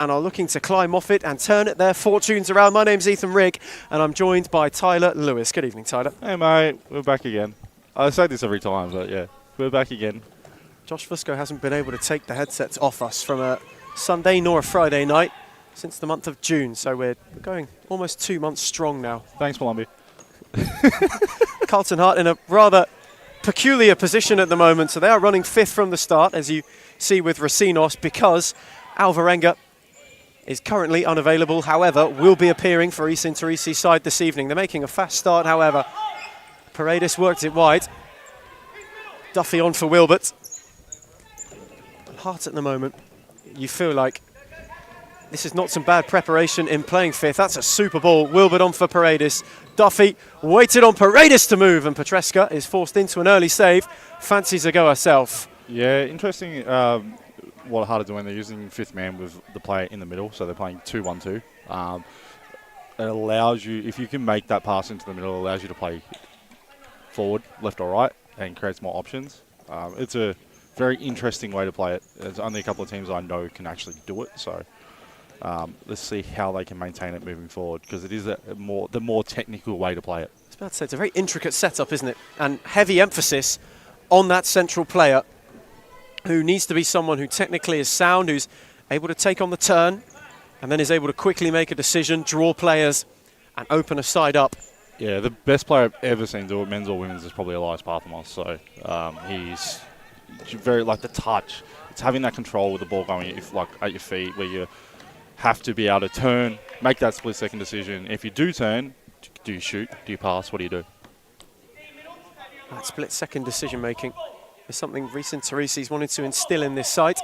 and are looking to climb off it and turn their fortunes around. My name's Ethan Rigg, and I'm joined by Tyler Lewis. Good evening, Tyler. Hey, mate. We're back again. I say this every time, but yeah, we're back again. Josh Fusco hasn't been able to take the headsets off us from a Sunday nor a Friday night since the month of June, so we're going almost 2 months strong now. Thanks, Malumbi. Carlton Heart in a rather peculiar position at the moment, so they are running fifth from the start, as you see with Racinos, because Alvarenga is currently unavailable, however, will be appearing for East Inter-East's side this evening. They're making a fast start, however. Paredes worked it wide. Duffy on for Wilbert. Hart at the moment, you feel like this is not some bad preparation in playing fifth. That's a super ball. Wilbert on for Paredes. Duffy waited on Paredes to move, and Petreska is forced into an early save. Fancies a go herself. Yeah, interesting what Heart are doing. They're using fifth man with the player in the middle, so they're playing 2-1-2. It allows you, if you can make that pass into the middle, it allows you to play forward, left or right, and creates more options. It's a very interesting way to play it. There's only a couple of teams I know can actually do it, so let's see how they can maintain it moving forward, because it is the more technical way to play it. I was about to say, it's a very intricate setup, isn't it? And heavy emphasis on that central player who needs to be someone who technically is sound, who's able to take on the turn, and then is able to quickly make a decision, draw players, and open a side up. Yeah, the best player I've ever seen do it, men's or women's, is probably Elias Parthamos. So he's very, like, the touch. It's having that control with the ball going at your feet, where you have to be able to turn, make that split-second decision. If you do turn, do you shoot? Do you pass? What do you do? That split-second decision-making is something Reece Inter-East's wanted to instill in this side.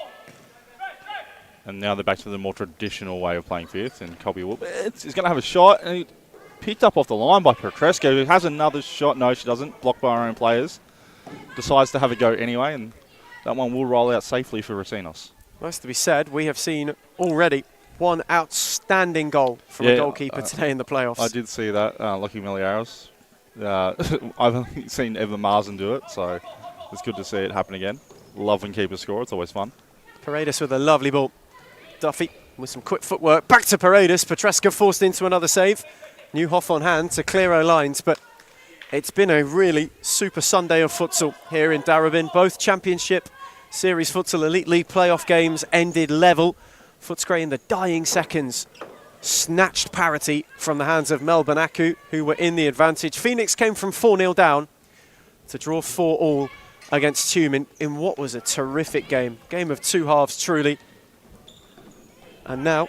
And now they're back to the more traditional way of playing fifth, and Colby Wilbert is going to have a shot, and he picked up off the line by Petreska, who has another shot. No, she doesn't. Blocked by her own players. Decides to have a go anyway, and that one will roll out safely for Racinos. Nice to be said, we have seen already one outstanding goal from a goalkeeper today in the playoffs. I did see that, Lucky Miliaros. I've only seen Evan Marzen do it, so it's good to see it happen again. Love when keepers score, it's always fun. Paredes with a lovely ball. Duffy with some quick footwork. Back to Paredes. Petreska forced into another save. Newhoff on hand to clear our lines, but it's been a really super Sunday of futsal here in Darebin. Both Championship Series Futsal Elite League playoff games ended level. Footscray in the dying seconds snatched parity from the hands of Melbourne Aku, who were in the advantage. Phoenix came from 4-0 down to draw 4-4 against Hume in what was a terrific game. Game of two halves, truly. And now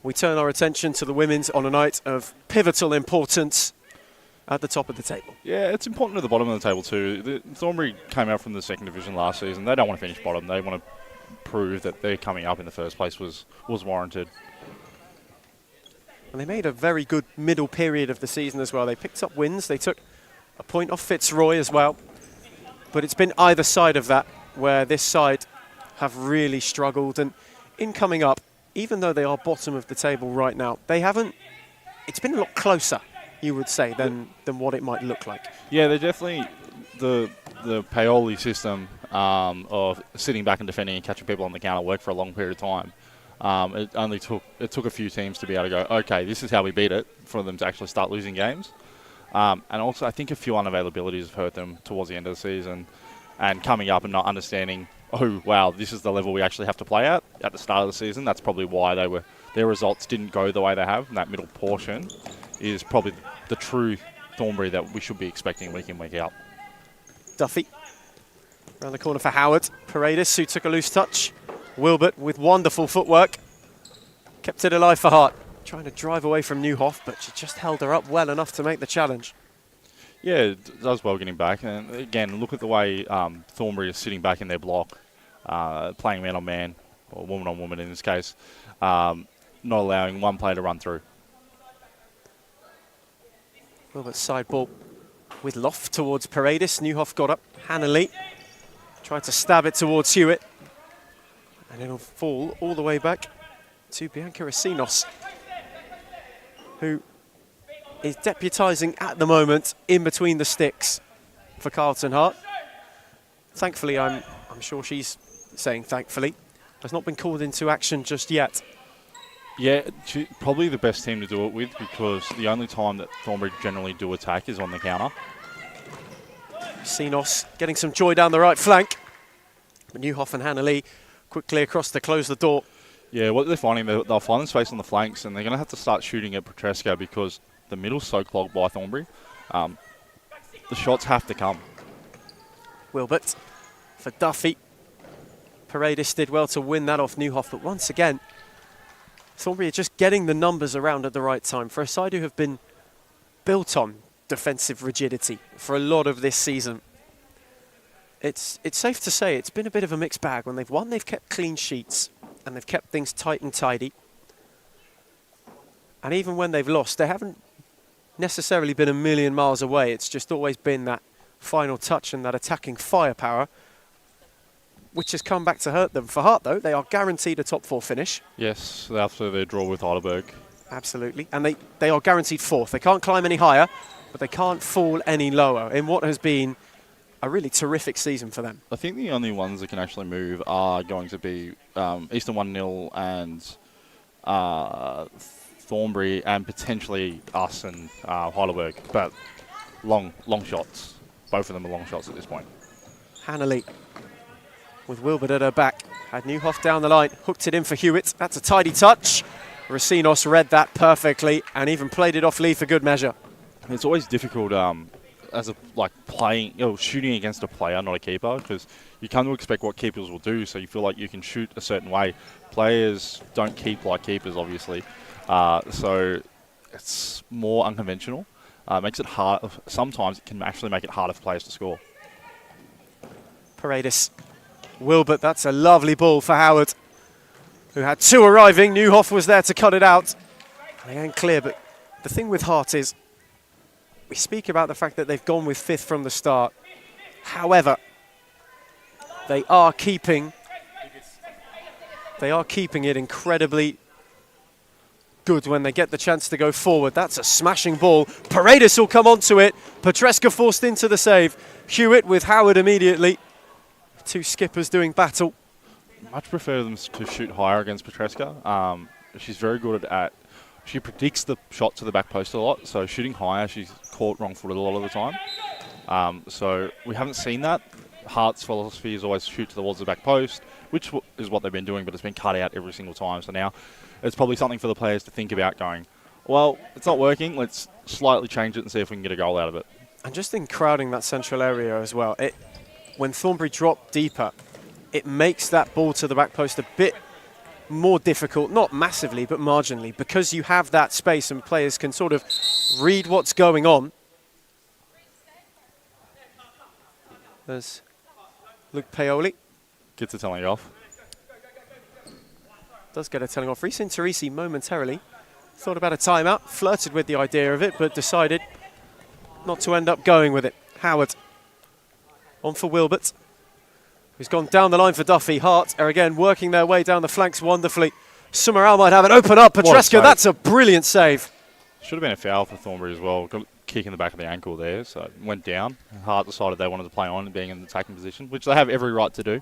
we turn our attention to the women's on a night of pivotal importance at the top of the table. Yeah, it's important at the bottom of the table too. Thornbury came out from the second division last season. They don't want to finish bottom. They want to prove that their coming up in the first place was warranted. And they made a very good middle period of the season as well. They picked up wins. They took a point off Fitzroy as well. But it's been either side of that where this side have really struggled. And in coming up, even though they are bottom of the table right now, they haven't. It's been a lot closer, you would say, than what it might look like. Yeah, they're definitely the Paoli system of sitting back and defending and catching people on the counter worked for a long period of time. It took a few teams to be able to go, okay, this is how we beat it, for them to actually start losing games. And also, I think a few unavailabilities have hurt them towards the end of the season, and coming up and not understanding, oh, wow, this is the level we actually have to play at the start of the season. That's probably why their results didn't go the way they have. And that middle portion is probably the true Thornbury that we should be expecting week in, week out. Duffy around the corner for Howard. Paredes, who took a loose touch. Wilbert with wonderful footwork. Kept it alive for Hart. Trying to drive away from Newhoff, but she just held her up well enough to make the challenge. Yeah, it does well getting back. And again, look at the way Thornbury is sitting back in their block, playing man on man, or woman on woman in this case, not allowing one player to run through. Wilbert's side ball with Loft towards Paredes. Newhoff got up. Hannah Lee tried to stab it towards Hewitt. And it'll fall all the way back to Bianca Racinos, who is deputising at the moment in between the sticks for Carlton Heart. Thankfully, I'm sure she's saying thankfully, has not been called into action just yet. Yeah, probably the best team to do it with, because the only time that Thornbury generally do attack is on the counter. Sinos getting some joy down the right flank. But Newhoff and Hannah Lee quickly across to close the door. Yeah, what they're finding, they'll find the space on the flanks, and they're going to have to start shooting at Petresco because the middle's so clogged by Thornbury. The shots have to come. Wilbert for Duffy. Paredes did well to win that off Newhoff, but once again, Thornbury are just getting the numbers around at the right time for a side who have been built on defensive rigidity for a lot of this season. It's safe to say it's been a bit of a mixed bag. When they've won, they've kept clean sheets and they've kept things tight and tidy. And even when they've lost, they haven't necessarily been a million miles away. It's just always been that final touch and that attacking firepower, which has come back to hurt them. For Hart, though, they are guaranteed a top 4 finish. Yes, after their draw with Heidelberg. Absolutely. And they are guaranteed 4th. They can't climb any higher, but they can't fall any lower in what has been a really terrific season for them. I think the only ones that can actually move are going to be Eastern 1-0 and Thornbury, and potentially us and Heidelberg. But long shots. Both of them are long shots at this point. Hannah Lee with Wilbert at her back. Had Newhoff down the line, hooked it in for Hewitt. That's a tidy touch. Racinos read that perfectly and even played it off Lee for good measure. It's always difficult as a shooting against a player, not a keeper, because you come to expect what keepers will do, so you feel like you can shoot a certain way. Players don't keep like keepers, obviously, so it's more unconventional. Makes it hard. Sometimes it can actually make it harder for players to score. Paredes. Wilbert, that's a lovely ball for Howard, who had 2 arriving. Newhoff was there to cut it out. And again, clear, but the thing with Hart is we speak about the fact that they've gone with 5th from the start. However, they are keeping it incredibly good when they get the chance to go forward. That's a smashing ball. Paredes will come onto it. Petresca forced into the save. Hewitt with Howard immediately. 2 skippers doing battle. Much prefer them to shoot higher against Petresca. She's very good at she predicts the shot to the back post a lot, so shooting higher, she's caught wrong-footed a lot of the time. So we haven't seen that. Hart's philosophy is always shoot towards the back post, which is what they've been doing, but it's been cut out every single time. So now it's probably something for the players to think about going, well, it's not working, let's slightly change it and see if we can get a goal out of it. And just in crowding that central area as well, when Thornbury drop deeper, it makes that ball to the back post a bit more difficult, not massively, but marginally, because you have that space and players can sort of read what's going on. There's Luke Paoli. Gets a telling off. Does get a telling off. Reece Teresi momentarily thought about a timeout, flirted with the idea of it, but decided not to end up going with it. Howard on for Wilbert, who's gone down the line for Duffy. Hart are again working their way down the flanks wonderfully. Summerall might have it open up. Petresca, that's a brilliant save. Should have been a foul for Thornbury as well. Got a kick in the back of the ankle there, so it went down. Hart decided they wanted to play on, being in the attacking position, which they have every right to do.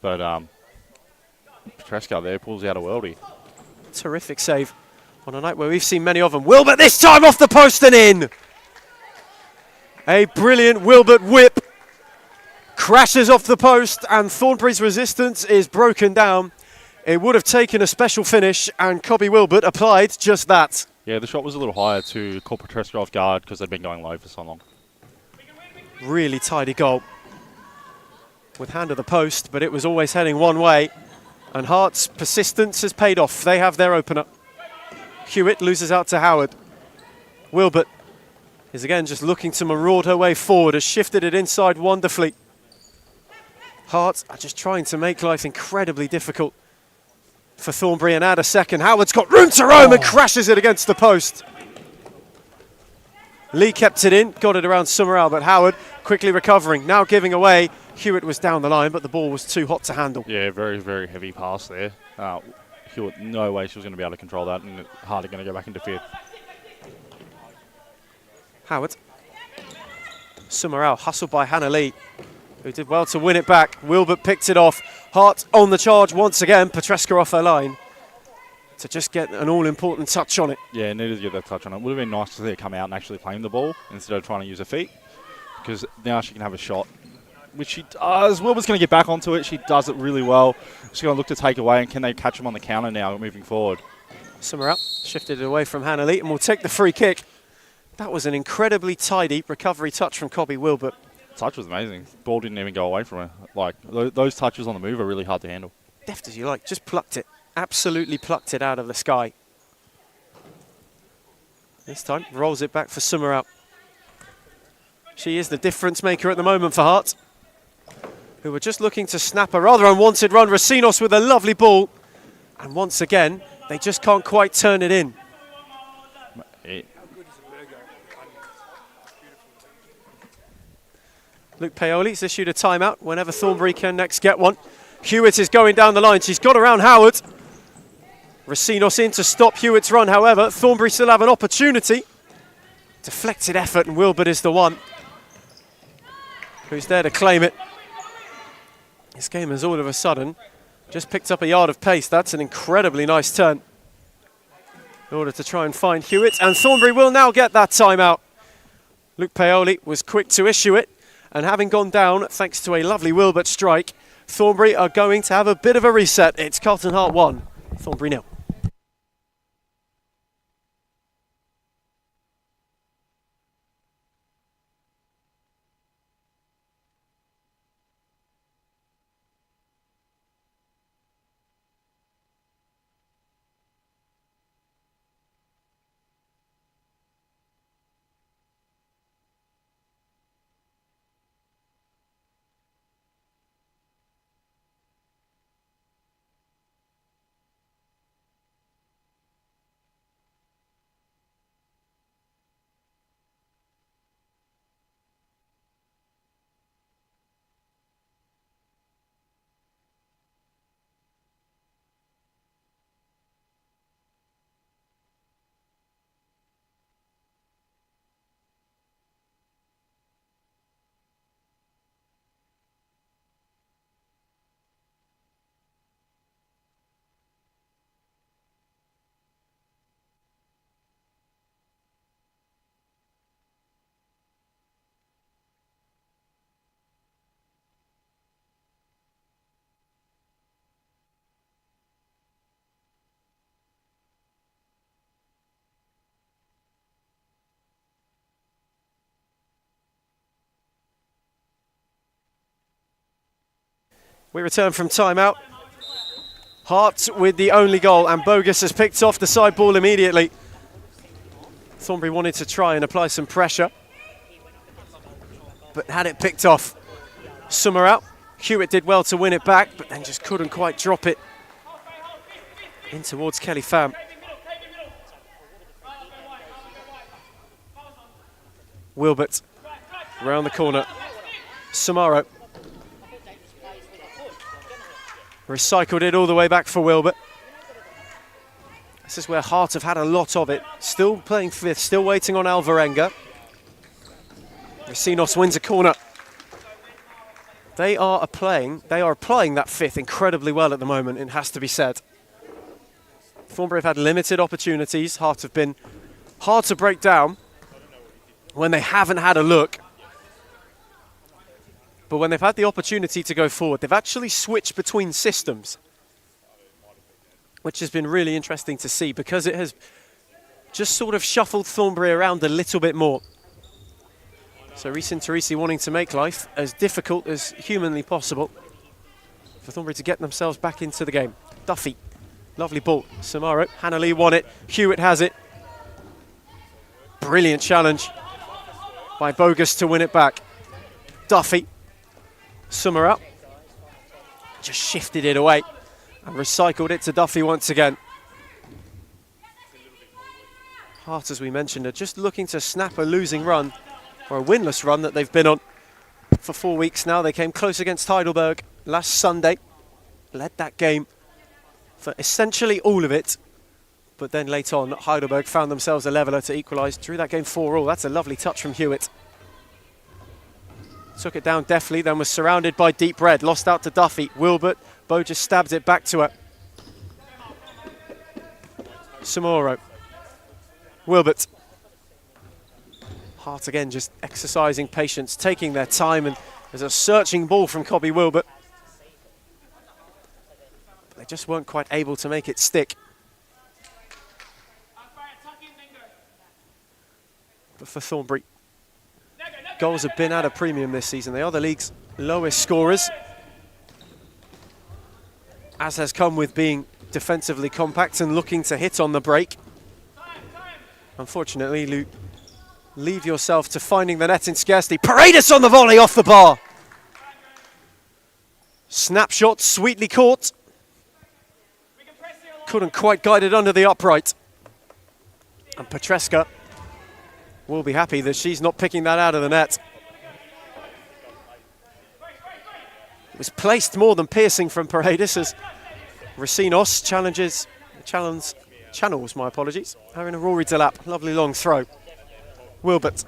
But Petresca there pulls out a worldie. Terrific save on a night where we've seen many of them. Wilbert this time off the post and in. A brilliant Wilbert whip. Crashes off the post and Thornbury's resistance is broken down. It would have taken a special finish and Cobby Wilbert applied just that. Yeah, the shot was a little higher to call Petresca off guard because they'd been going low for so long. Really tidy goal. With hand of the post, but it was always heading one way. And Hart's persistence has paid off. They have their opener. Hewitt loses out to Howard. Wilbert is again just looking to maraud her way forward, has shifted it inside wonderfully. Hart are just trying to make life incredibly difficult for Thornbury and add a second. Howard's got room to roam and crashes it against the post. Lee kept it in, got it around Summerall, but Howard quickly recovering, now giving away. Hewitt was down the line, but the ball was too hot to handle. Yeah, very, very heavy pass there. Hewitt, no way she was going to be able to control that, and Hart are going to go back into fifth. Howard. Summerall hustled by Hannah Lee, who did well to win it back. Wilbert picked it off. Hart on the charge once again. Petreska off her line to just get an all-important touch on it. Yeah, needed to get that touch on it. Would have been nice to see her come out and actually claim the ball instead of trying to use her feet, because now she can have a shot, which she does. Wilbur's going to get back onto it. She does it really well. She's going to look to take away, and can they catch them on the counter now moving forward? Summer up, shifted it away from Hannah Lee, and will take the free kick. That was an incredibly tidy recovery touch from Cobby Wilbert. Touch was amazing. Ball didn't even go away from her. Like, those touches on the move are really hard to handle. Deft as you like, just plucked it. Absolutely plucked it out of the sky. This time, rolls it back for Summer out. She is the difference maker at the moment for Hart, who were just looking to snap a rather unwanted run. Racinos with a lovely ball. And once again, they just can't quite turn it in. Luke Paoli's issued a timeout whenever Thornbury can next get one. Hewitt is going down the line. She's got around Howard. Racinos in to stop Hewitt's run, however. Thornbury still have an opportunity. Deflected effort, and Wilbert is the one who's there to claim it. This game has all of a sudden just picked up a yard of pace. That's an incredibly nice turn in order to try and find Hewitt. And Thornbury will now get that timeout. Luke Paoli was quick to issue it. And having gone down, thanks to a lovely Wilbert strike, Thornbury are going to have a bit of a reset. It's Carlton Hart 1, Thornbury 0. We return from timeout. Hart with the only goal, and Bogus has picked off the side ball immediately. Thornbury wanted to try and apply some pressure, but had it picked off. Summer out. Hewitt did well to win it back, but then just couldn't quite drop it in towards Kelly Pham. Wilbert round the corner. Samaro recycled it all the way back for Wilbert. This is where Hart have had a lot of it. Still playing fifth, still waiting on Alvarenga. Racinos wins a corner. They are applying that fifth incredibly well at the moment, it has to be said. Thornbury have had limited opportunities. Hart have been hard to break down when they haven't had a look. But when they've had the opportunity to go forward, they've actually switched between systems, which has been really interesting to see because it has just sort of shuffled Thornbury around a little bit more. So Reece and Teresi wanting to make life as difficult as humanly possible for Thornbury to get themselves back into the game. Duffy, lovely ball. Samaro, Hannah Lee won it. Hewitt has it. Brilliant challenge by Bogus to win it back. Duffy. Summer up, just shifted it away and recycled it to Duffy once again. Hart, as we mentioned, are just looking to snap a losing run, or a winless run that they've been on for 4 weeks now. They came close against Heidelberg last Sunday, led that game for essentially all of it, but then late on Heidelberg found themselves a leveller to equalise, drew that game 4-4. That's a lovely touch from Hewitt. Took it down deftly, then was surrounded by deep red. Lost out to Duffy. Wilbert, Bo just stabbed it back to her. Samoro. Wilbert. Hart again just exercising patience, taking their time, and there's a searching ball from Cobby Wilbert. But they just weren't quite able to make it stick. But for Thornbury, goals have been at a premium this season. They are the league's lowest scorers, as has come with being defensively compact and looking to hit on the break. Unfortunately, you leave yourself to finding the net in scarcity. Paredes on the volley off the bar. Snapshot sweetly caught. Couldn't quite guide it under the upright. And Petreska will be happy that she's not picking that out of the net. It was placed more than piercing from Paredes as Racinos channels her in a Rory Delap. Lovely long throw. Wilbert.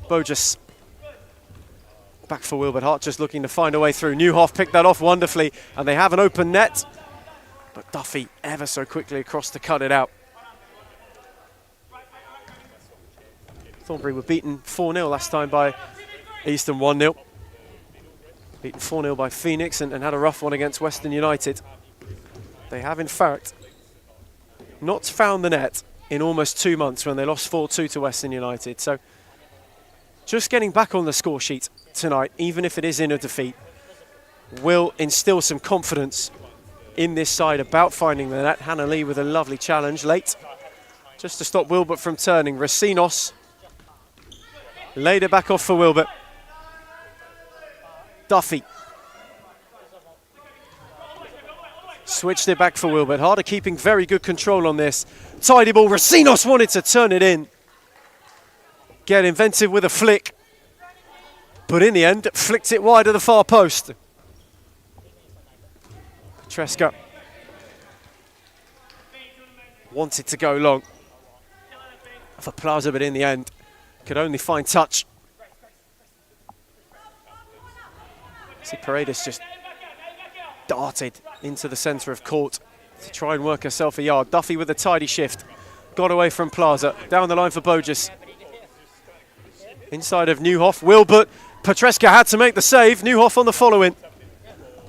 Bogus. Back for Wilbert. Hart just looking to find a way through. Newhoff picked that off wonderfully, and they have an open net. But Duffy ever so quickly across to cut it out. Thornbury were beaten 4-0 last time by Easton 1-0. Beaten 4-0 by Phoenix and had a rough one against Western United. They have, in fact, not found the net in almost 2 months when they lost 4-2 to Western United. So just getting back on the score sheet tonight, even if it is in a defeat, will instill some confidence in this side about finding the net. Hannah Lee with a lovely challenge late, just to stop Wilbert from turning. Racinos laid it back off for Wilbert. Duffy switched it back for Wilbert. Harder keeping very good control on this. Tidy ball. Racinos wanted to turn it in. Get inventive with a flick. But in the end, flicked it wide of the far post. Petreska wanted to go long for Plaza, but in the end, could only find touch. See, Paredes just darted into the centre of court to try and work herself a yard. Duffy with a tidy shift. Got away from Plaza. Down the line for Bogus. Inside of Newhoff. Wilbert. Petreska had to make the save. Newhoff on the follow-in.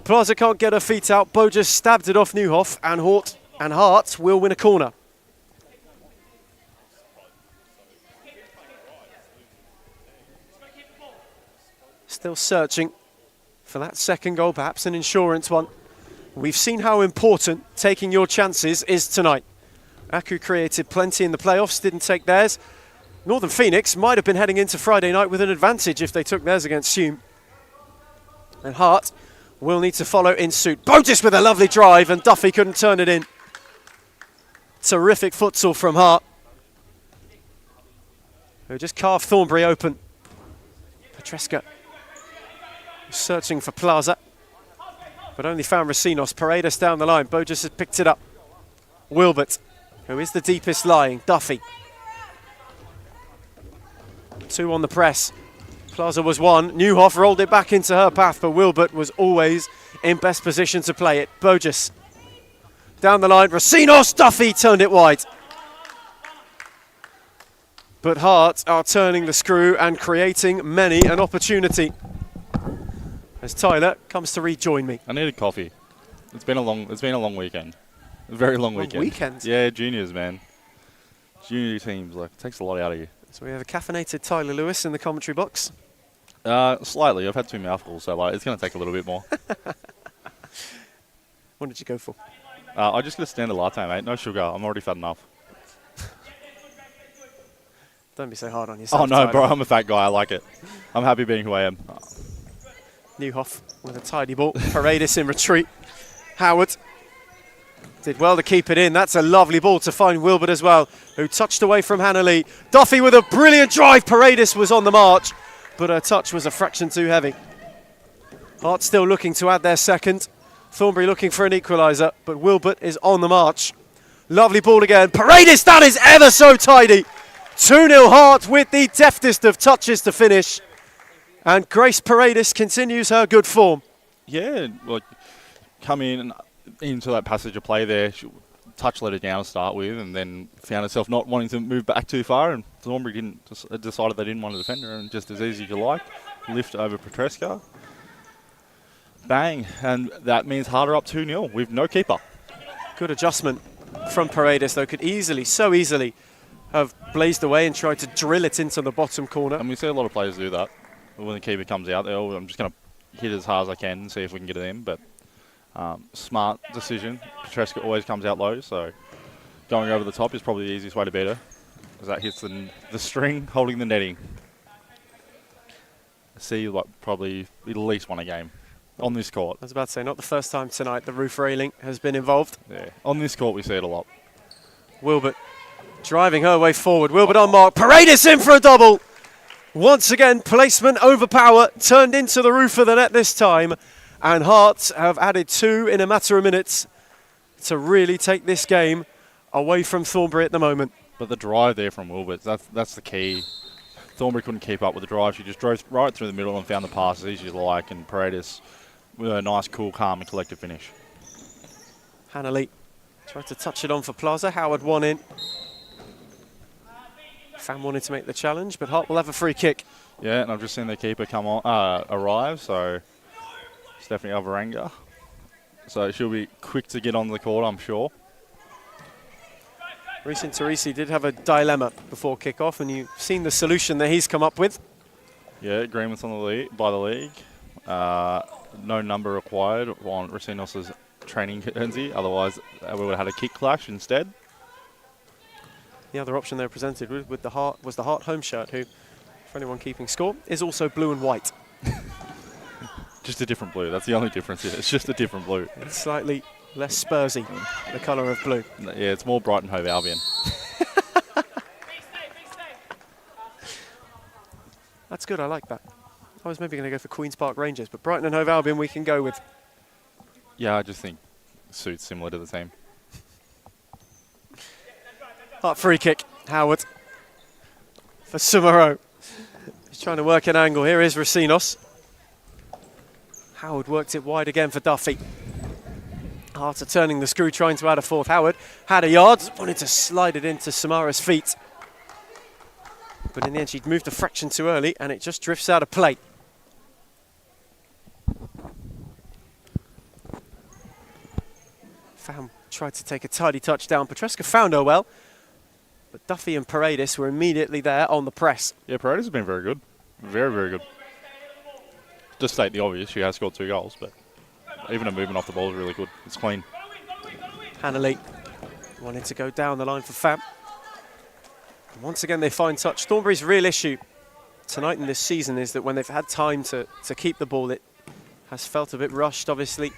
Plaza can't get her feet out. Bogus stabbed it off Newhoff, and Hart will win a corner. Still searching for that second goal, perhaps an insurance one. We've seen how important taking your chances is tonight. Aku created plenty in the playoffs, didn't take theirs. Northern Phoenix might have been heading into Friday night with an advantage if they took theirs against Hume. And Hart will need to follow in suit. Bogus with a lovely drive, and Duffy couldn't turn it in. Terrific futsal from Hart, who just carved Thornbury open. Petreska searching for Plaza, but only found Racinos. Paredes down the line. Bogus has picked it up. Wilbert, who is the deepest lying. Duffy. 2 on the press. Plaza was 1. Newhoff rolled it back into her path, but Wilbert was always in best position to play it. Bogus down the line. Racinos. Duffy turned it wide. But Hart are turning the screw and creating many an opportunity as Tyler comes to rejoin me. I needed coffee. It's been a long weekend. A very long weekend. Weekend? Yeah, juniors, man. Junior teams, like, it takes a lot out of you. So we have a caffeinated Tyler Lewis in the commentary box. Slightly. I've had 2 mouthfuls, so like, it's going to take a little bit more. What did you go for? I just got a standard latte, mate. No sugar. I'm already fat enough. Don't be so hard on yourself. Oh, no, Tyler. bro. I'm a fat guy. I like it. I'm happy being who I am. Newhoff with a tidy ball. Paredes in retreat. Howard did well to keep it in. That's a lovely ball to find Wilbert as well, who touched away from Hannah Lee. Duffy with a brilliant drive. Paredes was on the march, but her touch was a fraction too heavy. Hart still looking to add their second. Thornbury looking for an equaliser, but Wilbert is on the march. Lovely ball again. Paredes, that is ever so tidy. 2-0 Hart with the deftest of touches to finish. And Grace Paredes continues her good form. Yeah, like come in into that passage of play there, touch let her down to start with, and then found herself not wanting to move back too far, and Thornbury decided they didn't want to defend her, and just as easy as you like, lift over Petreska. Bang, and that means Harder up 2-0 with no keeper. Good adjustment from Paredes, though, could so easily have blazed away and tried to drill it into the bottom corner. And we see a lot of players do that. When the keeper comes out there, I'm just going to hit it as hard as I can and see if we can get it in, but smart decision. Petreska always comes out low, so going over the top is probably the easiest way to beat her, as that hits the string holding the netting. See, like, probably at least one a game on this court. I was about to say, not the first time tonight the roof railing has been involved. Yeah, on this court we see it a lot. Wilbert driving her way forward. Wilbert on mark. Paredes in for a double. Once again, placement over power, turned into the roof of the net this time. And Hearts have added 2 in a matter of minutes to really take this game away from Thornbury at the moment. But the drive there from Wilbert, that's the key. Thornbury couldn't keep up with the drive. She just drove right through the middle and found the pass as easy as you like. And Paredes with a nice, cool, calm and collected finish. Hannah Lee tried to touch it on for Plaza. Howard won in. Fan wanted to make the challenge, but Hart will have a free kick. Yeah, and I've just seen the keeper arrive, so Stephanie Alvarenga. So she'll be quick to get on the court, I'm sure. Reece Teresi did have a dilemma before kick-off, and you've seen the solution that he's come up with. Yeah, agreements on the league, by the league. No number required on Racinos's training currency, otherwise we would have had a kick clash instead. The other option they were presented with the Hart was the Hart home shirt, who, for anyone keeping score, is also blue and white. Just a different blue. That's the only difference here. It's just a different blue. It's slightly less Spursy, the colour of blue. Yeah, it's more Brighton Hove Albion. That's good, I like that. I was maybe going to go for Queen's Park Rangers, but Brighton and Hove Albion we can go with. Yeah, I just think suits similar to the team. Hart free kick, Howard for Sumaro. He's trying to work an angle. Here is Racinos. Howard worked it wide again for Duffy. Hart are turning the screw, trying to add a fourth. Howard had a yard, wanted to slide it into Samara's feet. But in the end, she'd moved a fraction too early, and it just drifts out of play. Pham tried to take a tidy touch down. Petreska found her well, but Duffy and Paredes were immediately there on the press. Yeah, Paredes has been very good. Very, very good. Just state the obvious, she has scored 2 goals, but even her movement off the ball is really good. It's clean. Hannah Lee wanted to go down the line for Pham. And once again, they find touch. Thornbury's real issue tonight in this season is that when they've had time to keep the ball, it has felt a bit rushed, obviously.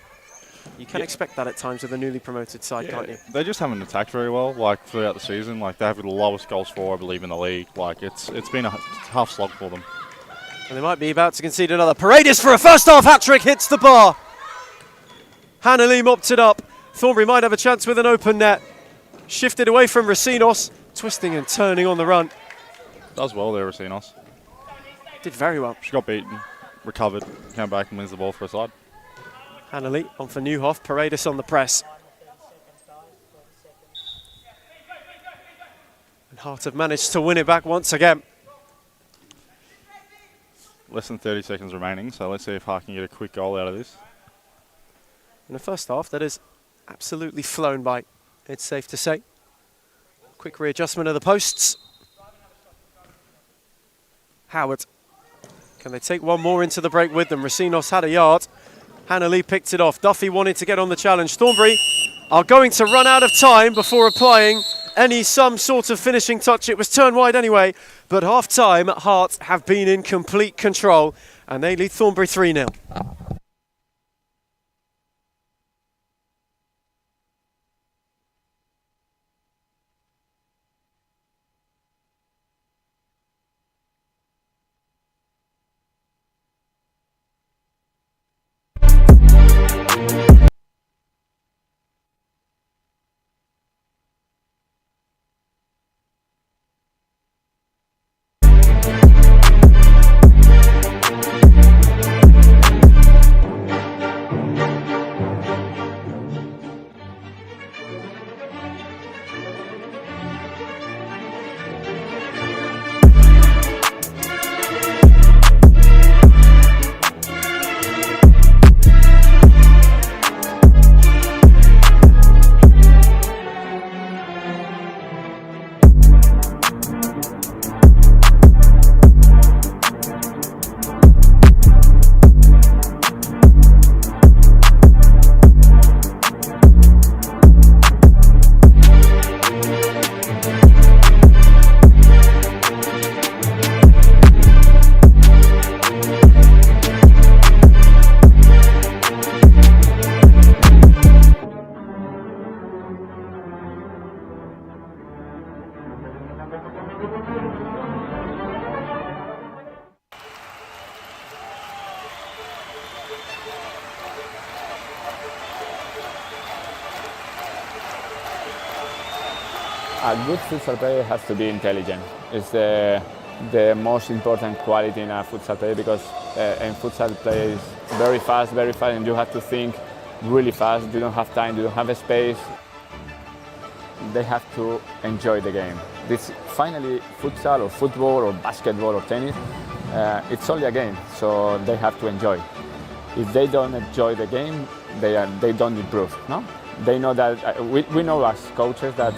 You can expect that at times with a newly promoted side, can't you? They just haven't attacked very well, like, throughout the season. Like, they have the lowest goals for, I believe, in the league. Like, it's been a tough slog for them. And they might be about to concede another. Paredes for a first-half hat-trick, hits the bar. Hannah Lee mopped it up. Thornbury might have a chance with an open net. Shifted away from Racinos, twisting and turning on the run. Does well there, Racinos. Did very well. She got beaten, recovered, came back and wins the ball for her side. Hannah Lee on for Newhoff, Paredes on the press. And Hart have managed to win it back once again. Less than 30 seconds remaining, so let's see if Hart can get a quick goal out of this. In the first half, that has absolutely flown by, it's safe to say. Quick readjustment of the posts. Howard. Can they take one more into the break with them? Racinos had a yard. Hannah Lee picked it off. Duffy wanted to get on the challenge. Thornbury are going to run out of time before applying some sort of finishing touch. It was turned wide anyway, but half-time, Hart have been in complete control, and they lead Thornbury 3-0. A good futsal player has to be intelligent. It's the most important quality in a futsal player because in futsal play is very fast, and you have to think really fast. You don't have time, you don't have space. They have to enjoy the game. This finally futsal or football or basketball or tennis, it's only a game, so they have to enjoy. If they don't enjoy the game, they don't improve. No, they know that we know as coaches that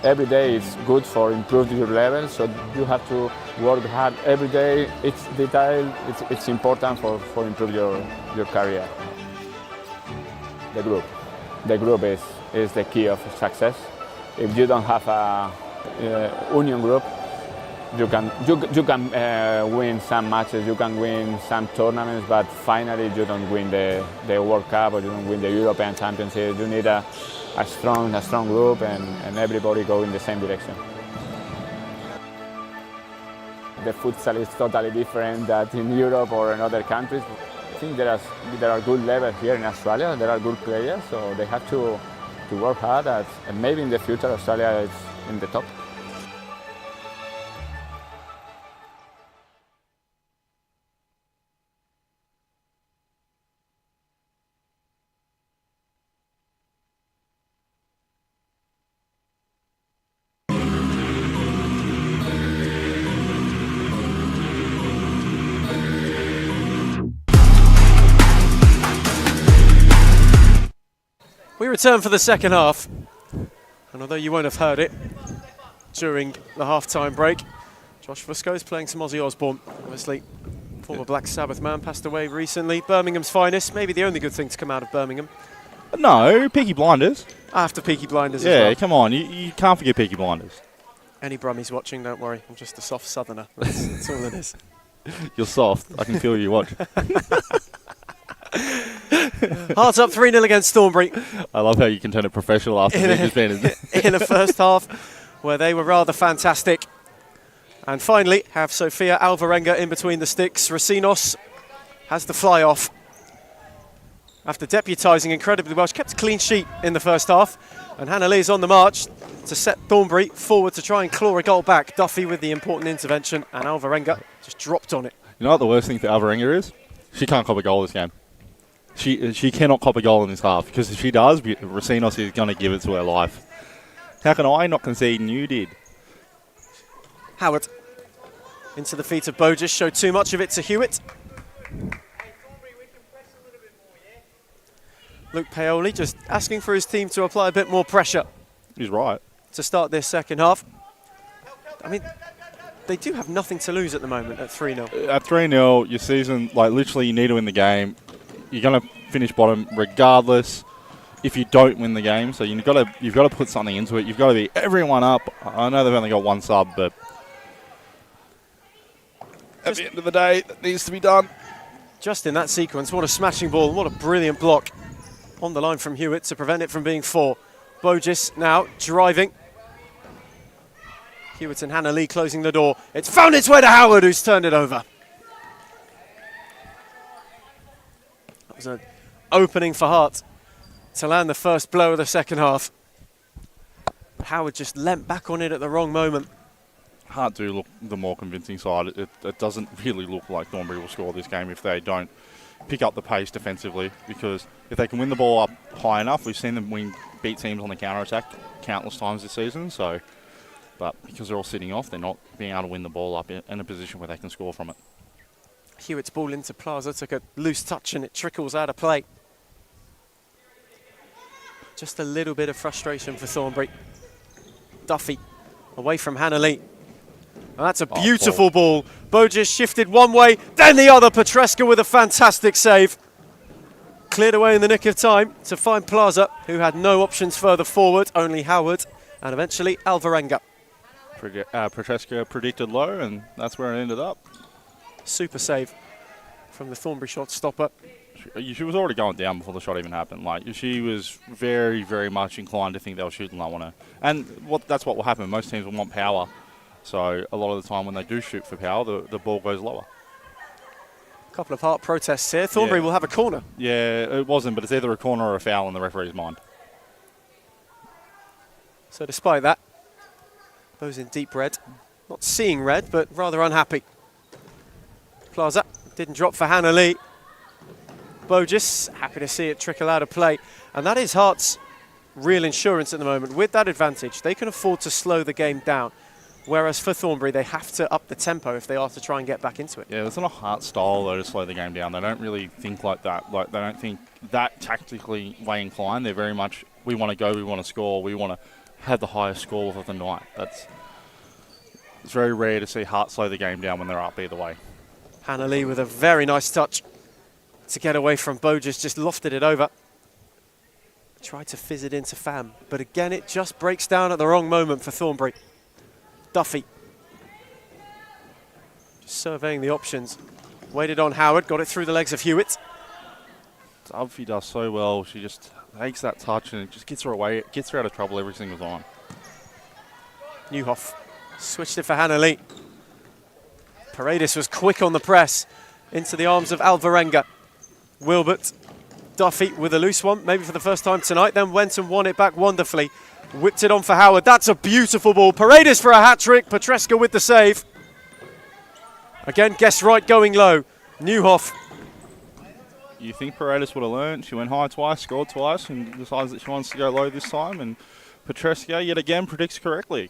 every day is good for improve your level. So you have to work hard every day. It's detail. It's important for improve your career. The group is the key of success. If you don't have a union group, you can win some matches, you can win some tournaments, but finally you don't win the World Cup or you don't win the European Championship. You need a strong group and everybody go in the same direction. The futsal is totally different than in Europe or in other countries. I think there are good levels here in Australia. There are good players, so they have to work hard and maybe in the future Australia is in the top. We return for the second half, and although you won't have heard it during the half-time break, Josh Fusco is playing some Ozzy Osbourne. Obviously, former Black Sabbath man, passed away recently. Birmingham's finest, maybe the only good thing to come out of Birmingham. No, Peaky Blinders. After Peaky Blinders Yeah, as well. come on, you can't forget Peaky Blinders. Any Brummies watching, don't worry, I'm just a soft southerner, that's all it is. You're soft, I can feel you watch. Hearts up 3-0 against Thornbury. I love how you can turn it professional after just being in the first half, where they were rather fantastic. And finally, have Sofia Alvarenga in between the sticks. Racinos has the fly off. After deputising incredibly well, she kept a clean sheet in the first half. And Hannah Lee is on the march to set Thornbury forward to try and claw a goal back. Duffy with the important intervention, and Alvarenga just dropped on it. You know what the worst thing for Alvarenga is? She can't cop a goal this game. She cannot cop a goal in this half, because if she does, Racinos is going to give it to her life. How can I not concede and you did? Howard into the feet of Bogus, showed too much of it to Hewitt. Luke Paoli just asking for his team to apply a bit more pressure. He's right. To start this second half. I mean, they do have nothing to lose at the moment at 3-0. At 3-0, your season, like literally you need to win the game. You're going to finish bottom regardless if you don't win the game. So you've got to put something into it. You've got to be everyone up. I know they've only got one sub, but at the end of the day, that needs to be done. Just in that sequence, what a smashing ball, what a brilliant block on the line from Hewitt to prevent it from being 4. Bogus now driving. Hewitt and Hannah Lee closing the door. It's found its way to Howard, who's turned it over. That was an opening for Hart to land the first blow of the second half. Howard just leant back on it at the wrong moment. Hart do look the more convincing side. It doesn't really look like Thornbury will score this game if they don't pick up the pace defensively, because if they can win the ball up high enough, we've seen them beat teams on the counter-attack countless times this season. So, but because they're all sitting off, they're not being able to win the ball up in a position where they can score from it. Hewitt's ball into Plaza, took a loose touch and it trickles out of play. Just a little bit of frustration for Thornbury. Duffy away from Hannah Lee. And that's a beautiful ball. Bogus shifted one way, then the other. Petreska with a fantastic save. Cleared away in the nick of time to find Plaza, who had no options further forward, only Howard, and eventually Alvarenga. Petreska predicted low, and that's where it ended up. Super save from the Thornbury shot stopper. She was already going down before the shot even happened. Like, she was very, very much inclined to think they were shooting low on her. And that's what will happen. Most teams will want power. So a lot of the time when they do shoot for power, the ball goes lower. A couple of Hart protests here. Thornbury will have a corner. Yeah, it wasn't, but it's either a corner or a foul in the referee's mind. So despite that, Those in deep red. Not seeing red, but rather unhappy. Plaza didn't drop for Hannah Lee. Bogus, happy to see it trickle out of play. And that is Hart's real insurance at the moment. With that advantage, they can afford to slow the game down. Whereas for Thornbury, they have to up the tempo if they are to try and get back into it. Yeah, it's not a Hart style, though, to slow the game down. They don't really think like that. Like, they don't think that tactically way inclined. They're very much, we want to go, we want to score, we want to have the highest score of the night. It's very rare to see Hart slow the game down when they're up either way. Hannah Lee with a very nice touch to get away from Bogus, just lofted it over. Tried to fizz it into Pham, but again it just breaks down at the wrong moment for Thornbury. Duffy just surveying the options. Waited on Howard, got it through the legs of Hewitt. Duffy does so well. She just takes that touch and it just gets her away, gets her out of trouble every single time. Newhoff switched it for Hannah Lee. Paredes was quick on the press into the arms of Alvarenga. Wilbert, Duffy with a loose one, maybe for the first time tonight, then went and won it back wonderfully. Whipped it on for Howard. That's a beautiful ball. Paredes for a hat-trick. Petreska with the save. Again, guess right, going low. Newhoff. You think Paredes would have learned. She went high twice, scored twice, and decides that she wants to go low this time. And Petreska, yet again, predicts correctly.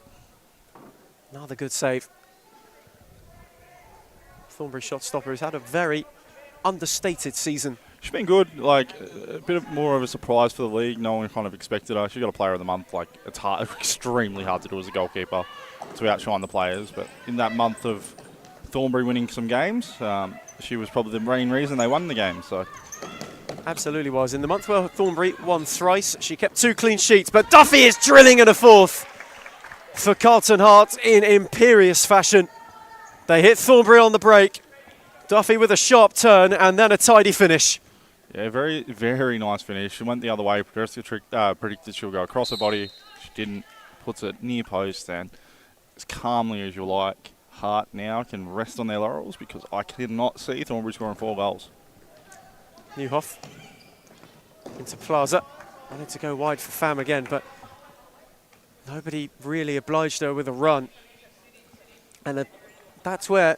Another good save. Thornbury shot stopper has had a very understated season. She's been good, like a bit of more of a surprise for the league. No one kind of expected her. She got a player of the month. Like, it's hard, extremely hard to do as a goalkeeper to outshine the players. But in that month of Thornbury winning some games, she was probably the main reason they won the game. So absolutely was. In the month where Thornbury won thrice, she kept 2 clean sheets. But Duffy is drilling in a 4th for Carlton Hart in imperious fashion. They hit Thornbury on the break. Duffy with a sharp turn and then a tidy finish. Yeah, very, very nice finish. She went the other way. Predicted she'll go across her body. She didn't. Puts it near post and as calmly as you like. Hart now can rest on their laurels because I cannot see Thornbury scoring 4 goals. Newhoff into Plaza. Wanted to go wide for Pham again, but nobody really obliged her with a run. And that's where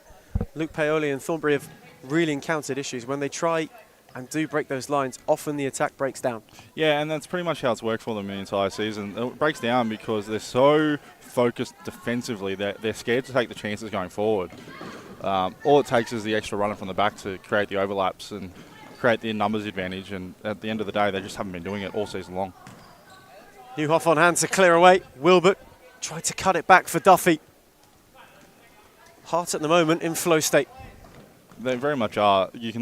Luke Paoli and Thornbury have really encountered issues. When they try and do break those lines, often the attack breaks down. Yeah, and that's pretty much how it's worked for them the entire season. It breaks down because they're so focused defensively that they're scared to take the chances going forward. All it takes is the extra runner from the back to create the overlaps and create the numbers advantage, and at the end of the day, they just haven't been doing it all season long. Newhoff on hand to clear away. Wilbert tried to cut it back for Duffy. Hart at the moment in flow state. They very much are. You can